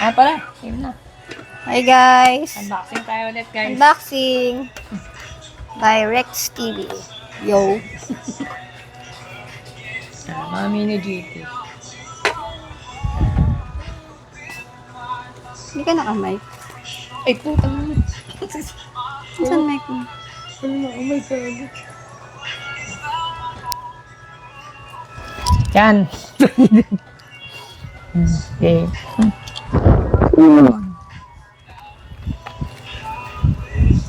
Ah, pala. Yun na. Hi guys! Unboxing tayo ulit, guys. Unboxing by Rex TV. Yo! Mga mini GT. Hindi ka nakamay. Ay, putang mo. Saan mic mo? Oh my God. Yan. Okay.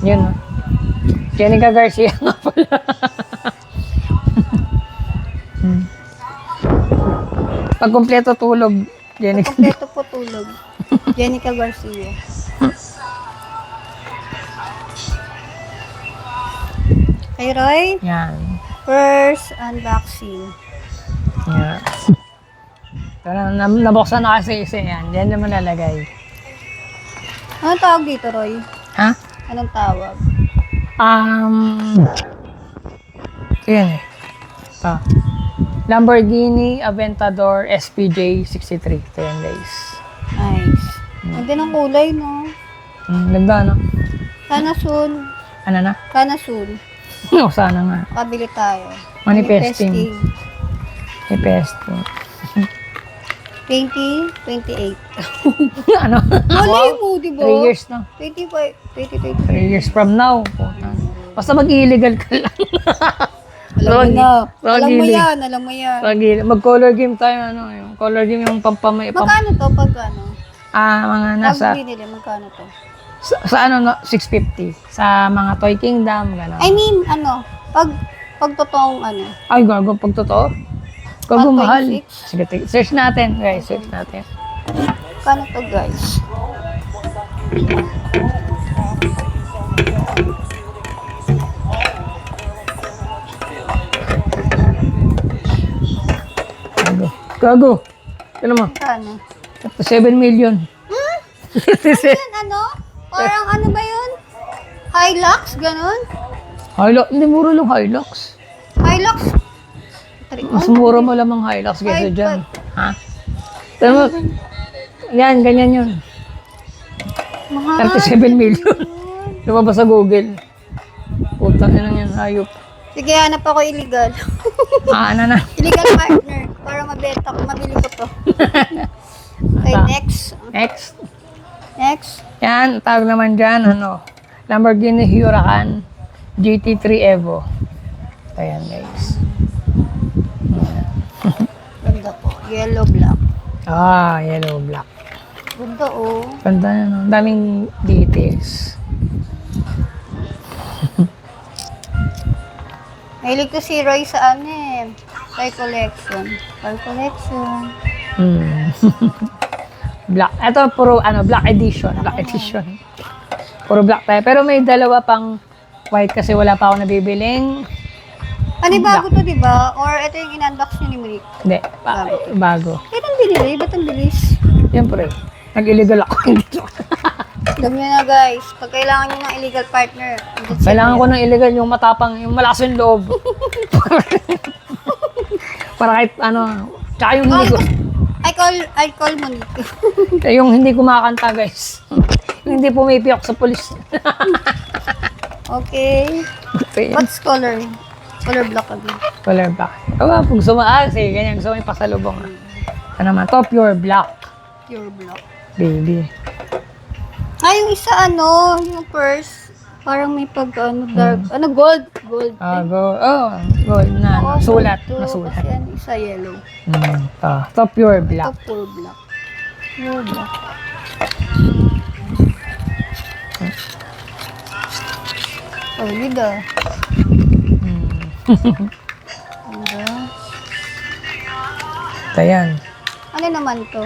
Yun, no? Jenica Garcia nga pala. Pag kumpleto tulog, Jenica. Kompleto po tulog. Jenica Garcia. Kay Roy, Yan. first unboxing. Yan. Pero nabuksan na kasi isa yan. Diyan naman lalagay. Anong tawag dito, Roy? Ha? Anong tawag? Yan eh. Ito. Lamborghini Aventador SPJ 63. Ito yan, guys. Nice. Ang din ang kulay, no? Ganda, no? Sana soon. Ano na? Sana soon. O, sana nga. Kabili tayo. Manifesting. Manifesting. 2028. Ano? Malay mo, di ba? 3 years na. 25, 2028. 3 years from now. Basta mag-illegal ka lang. Alam mo na. Alam mo Pag-ilig. yan, alam mo yan. Mag-color game tayo. Ano, yung color game yung pampamay. Magkano to pag ano? Mga nasa... Pag binili, magkano to? Sa ano, no, 650. Sa mga Toy Kingdom, gano'n. I mean, ano, pag totoong ano, Ay, gago, pag totoo. Gago, Pag mahal. 26? Sige, search natin, guys. Search natin. magkano to guys? Gago. Gago. Ano mo? Magkano? 7 million. Yan, ano? Parang ano ba yun? Hilux, ganun? Hilux. Hindi, mura lang Hilux. Hilux? Mas mura mo lamang Hilux kaysa Five, dyan. Ha? Tama. Yan, ganyan yun. Mahal. 37 million. Lumabas sa Google. Putang ina yan, hayop. Sige, hanap ako illegal. Ano na? Illegal partner. Para mabenta ko, mabili ko to. Okay, next. Next. Next. Yan, tawag naman dyan, ano, Lamborghini Huracan GT3 Evo. Ayan, guys. Ganda po. Yellow, black. Yellow black. Ganda, oh. Ganda na, no? Daming details. Mahilig ko si Roy sa ano eh. Toy collection. Toy collection. Black. Ito, puro, black edition. Black edition. Puro black tayo. Pero may dalawa pang white kasi wala pa ako nabibiling. Bago to, di ba? Or ito yung in-unbox niyo ni Maric. Hindi, bago. Kailan binili? Ba't ang bilis? Siyempre, nag-illegal ako. Alam niyo na guys, pag kailangan niyo ng illegal partner, Kailangan ko ng illegal, yung matapang, yung malakas yung loob. Para kahit ano, tsaka yung hindi ko, I call Monique. yung hindi kumakanta, guys. Yung hindi pumipiyok sa polis. Okay. What's color? Color black again. Color black. Pag sige, ganyan, gusto mo yung pasalubong. Ano naman, to pure black. Pure black. Baby. Yung isa yung purse, parang may pag dark, gold. Gold. Gold na, Oo, sulat. gold to, Nasulat. Kasi isa yellow. To pure black. Ito pure black. Pure black. Solid ah. Ganda. Ito yan. Ano naman to?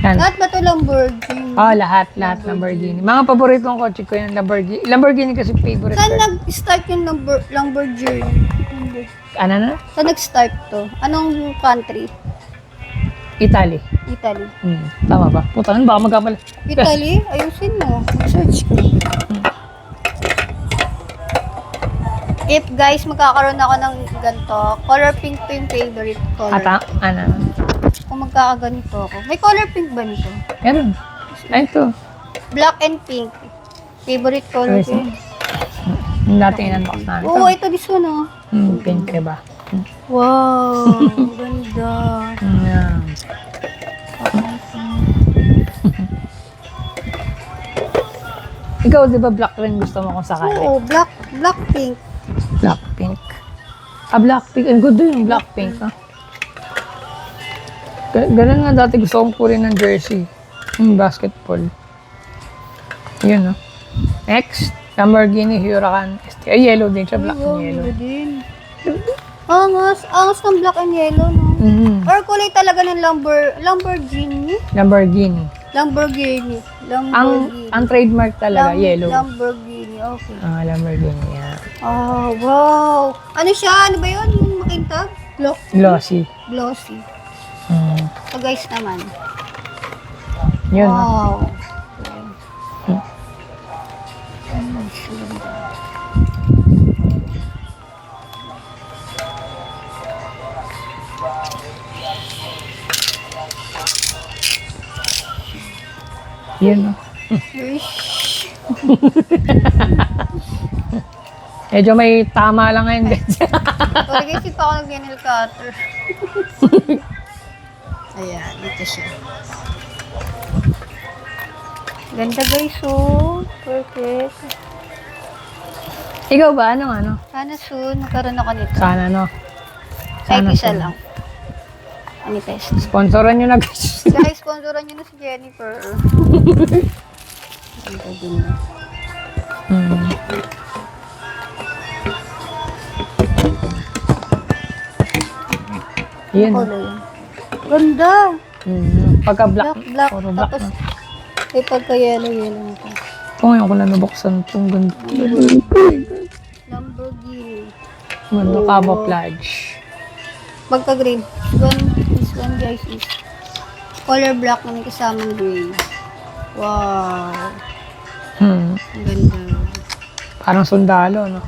Yan. Lahat ba to Lamborghini? Lahat Lamborghini. Mga paboritong kotse ko yung Lamborghini. Lamborghini kasi favorite Saan ko. nag-start yung Lamborghini? Ano na? Saan nag-start to? Anong country? Italy. Italy. Tama ba? Puta, baka magkamali. Italy? Ayusin mo. Search ko. If guys, magkakaroon ako ng ganito, color pink to yung favorite color. Kung Kung magkakaganito ako. May color pink ba nito? Meron. Ay, ito. Black and pink. Favorite color Ayos, ko yun. Yung dating in-unbox na. Ito. Oo, ito this one, oh. Pink, diba? Wow, ang ganda. Yan. Ikaw, di ba black rin gusto mo kung sakali? Oo, black pink. Black pink. Ah, black pink. Ang good yung black pink, ha? Ganun nga dati gusto kong kunin ng jersey. Yung basketball. Yun, no? Next, Lamborghini Huracan ST. Ay, yellow din siya. Black and yellow. Din. Angas ng black and yellow, no? Mm-hmm. Or kulay talaga ng Lamborghini. Lamborghini. Lamborghini. Ang trademark talaga, yellow. Lamborghini, okay. Ah, Lamborghini, yan. Oh, wow. Ano siya? Ano ba yun? Yung makintab? Glossy. Glossy. Mm. So guys naman. Yun, no? Wow. Yun, no? Wish. Medyo may tama lang ngayon, guys. Sorry guys, ito ako nag-nail cutter. Ayan, dito siya. Ganda guys, oh. Perfect. Ikaw ba? Ano? Sana soon, magkaroon ako nito. Sana, no? Kahit isa soon. lang. Ani test. Sponsoran nyo na, guys. Kaya sponsoran nyo na si Jennifer. Ganda din na. Mm. Yun. Ano color yan? Ganda! Pagka-black. Black. Puro black. Tapos, No? may pagka-yellow na ito. Ito ngayon ko na nabuksan itong ganda. Lamborghini. Ganda, camouflage. Pagka-green. This one guys is color black na may kasamang gray. Wow. Hmm. Ang ganda. Parang sundalo, no?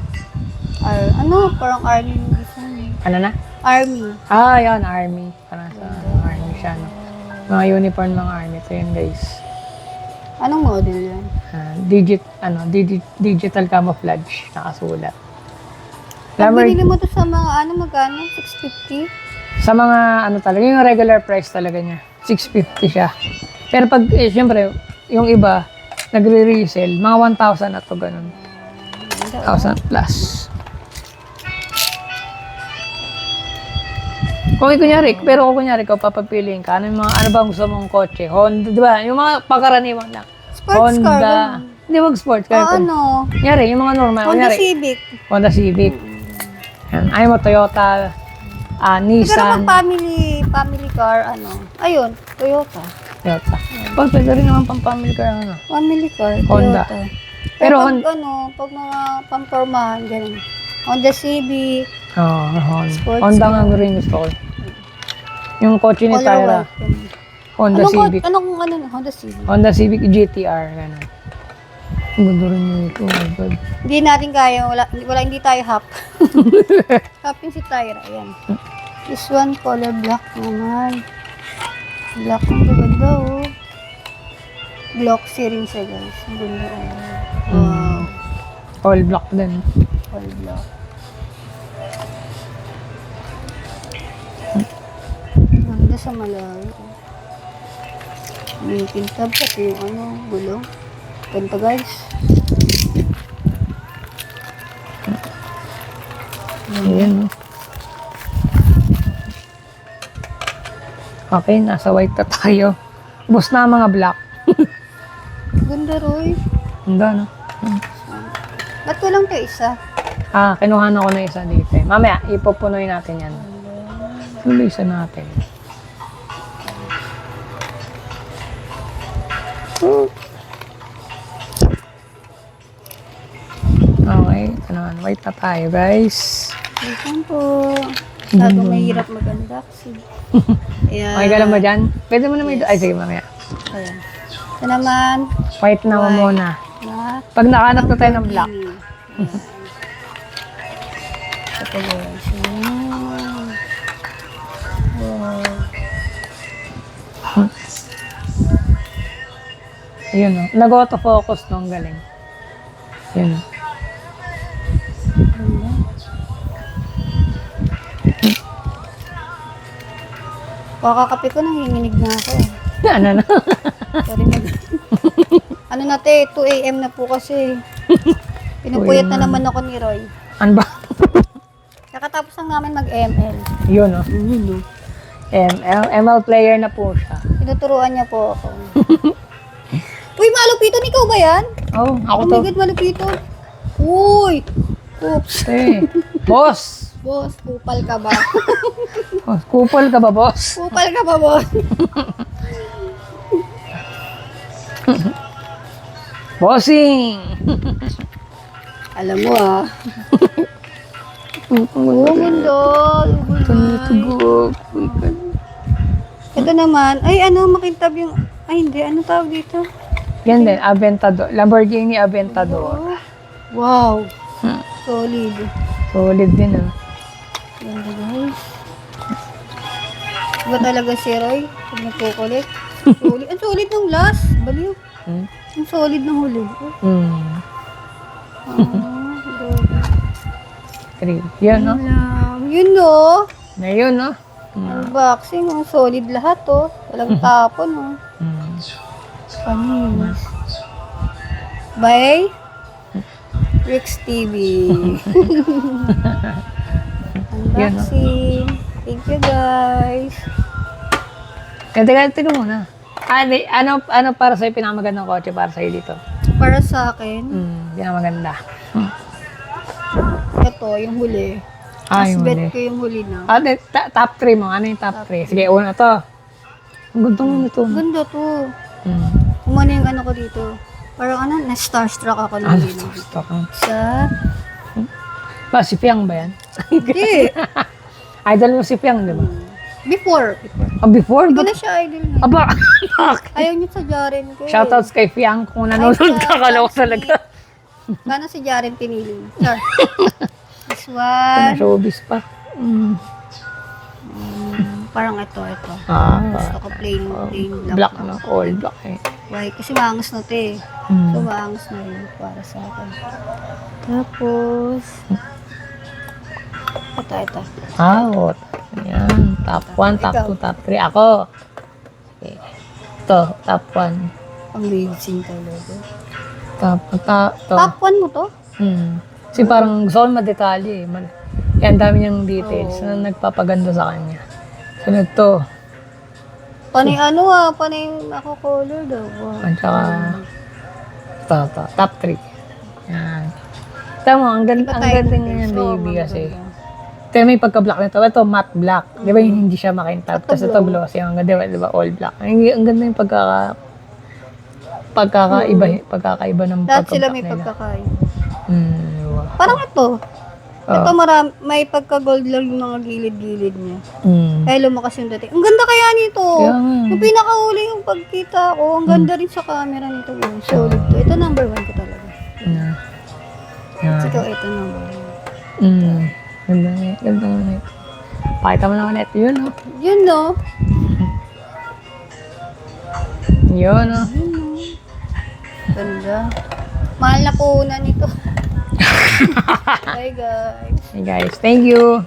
Parang army yung design. Ano na? Army. Ah, yan, army. Parang sa army siya, no? Mga uniform ng army. Ito yun, guys. Anong model yan? Digital camouflage. Nakasulat. Pag binili mo to sa mga magkano? 650? Sa mga, talaga, yung regular price talaga niya. 650 siya. Pero pag, syempre, yung iba, nagre-resell, mga 1,000 na to, ganun. 1,000 plus. Kung kunyari ko papapiliin ka, ano bang gusto mong kotse? Honda, di ba? Yung mga pagkaraniwan lang. Sports car. Honda. Hindi wag sports car. Kunyari, yung mga normal. Honda Kunyari, Civic. Honda Civic. Yan. Ayaw mo, Toyota, Pero Nissan. pang family car, ayun, Toyota. Toyota. Pwede rin naman pang family car, Family car, Honda. Toyota. Pero Pero pag mga pampormahan, ganun. Honda Civic, Sports Honda car. nga rin gusto ko. Yung kotse ni color Tyra, white. ganun. Honda Civic. Honda Civic? Honda Civic GTR, gano'n. Ganda rin yun ito, my God. Hindi natin kaya, hindi tayo hap. Hapin si Tyra, ayan. This one, color black naman. Black ang ganda, oh. Glossy rin siya, guys. Ang ganda, oh. Wow. All black din. All black. Ganda sa malayo. May pintab pati yung gulong. Ganda, guys. Ayan. Okay, nasa white na tayo. Ubus na ang mga black. Ganda, Roy. Ganda, no? Ba't walang to isa? Kinuha na ko na isa dito. Mamaya, ipupunoy natin yan. Tuloy isa natin. Okay, ito naman. White na tayo, guys. Welcome po. Masyado mahirap maganda kasi. Ayan. Okay ka lang ba dyan? Pwede mo na may... Ay, sige, mamaya. Ayan. Ito naman. White na mo muna. Na. Pag nakahanap na tayo ng black. Ito guys. Wow. Yun o. Nag-autofocus nung galing. Yun o. Ganda. Kakakape ko, nanginginig na ako. Ano na? Sorry na. Ano na te, 2 a.m. na po kasi. Pinupuyat na naman ako ni Roy. Ano ba? Kakatapos lang namin mag-ML. Yun o. ML player na po siya. Tinuturuan niya po ako. Uy, malupiton, ikaw ba yan? Oh, ako Oh to. my God, malupiton. Uy! Oops. Eh, boss! Boss, kupal ka ba? Oh, kupal ka ba, boss? Kupal ka ba, boss? Bossing! Alam mo ah. Oo, mundo. Tugog. Ito naman, ay ano, makintab yung, ay hindi, ano tawag dito? Yan din, Aventador. Lamborghini Aventador. Wow. Hmm. Solid. Solid din ah. Ganda guys. Iba talaga si Roy? Pag nagkukulit. Solid. Ang solid ng last. Baliw. Hmm? Ang solid ng huli. Hmm. Grabe. Trip. Yan no? Yun no. Na yun no? Unboxing. Ang solid lahat oh. Walang tapon oh. Hmm. Panis. Bye. Rick's TV. Unboxing. Thank you guys. Kaya muna. Ano para sa'yo pinamagandang kotse para sa'yo dito? Para sa akin, Pinamaganda. ito yung huli. Ah, yung Bet huli. ko yung huli na. Top 3 mo. Ano yung top 3? Sige, una to. Ang ganda mo nito. Ganda to. Hmm. Umano yung ano ko dito. Parang ano, na-starstruck ako nung huli na. Stock. Sa... Ba, si Piang ba yan? Hindi. Idol mo si Piang, di ba? Before. Oh, before? Hindi ko Ba? na siya idol na. Aba! Ayaw niyo sa Jaren ko. Shoutouts kay Piang kung nanonood ka, kala ko talaga. Paano si Jaren pinili? Char. This Ano, one. showbiz pa. Parang ito. Ah, Gusto ko plain black lang. na. All black eh. Why? Kasi maangas na ito eh. Mm. So, maangas na rin para sa akin. Tapos, ito. Out. Ayan. Top 1, top 2, top 3. Ako. Okay. Ito, top 1. Ang amazing talaga. To. Top 1 mo to? Kasi parang gusto ko madetalye eh. Yan, dami niyang details na nagpapaganda sa kanya. Sunod to. Panay panay ako color daw. Wow. At saka, top 3. Yan. Tama, ang ganda niya baby kasi. Ito may pagka-black nito. Ito matte black. Di ba yung hindi siya makintab? Tapos ito glossy. Ang ganda, di ba all black. Ang ganda yung pagkakaiba ng Lahat sila pagka-black may nila. pagkakaiba. Wow. Parang ito. Ito may pagka-gold lang yung mga gilid-gilid niya. Kaya lumakas yung dating. Ang ganda kaya nito. Kaya nga. Yung pinakahuli yung pagkita ko, ang ganda rin sa camera nito. Solid to. Ito number 1 ko talaga. Yan. Ikaw, ito number 1. Ganda nga. Pakita mo naman ito. Yun, no? Yun, no? Yun, no? Ganda. Mahal na puhunan nito. Bye, guys. Hey, guys. Thank you.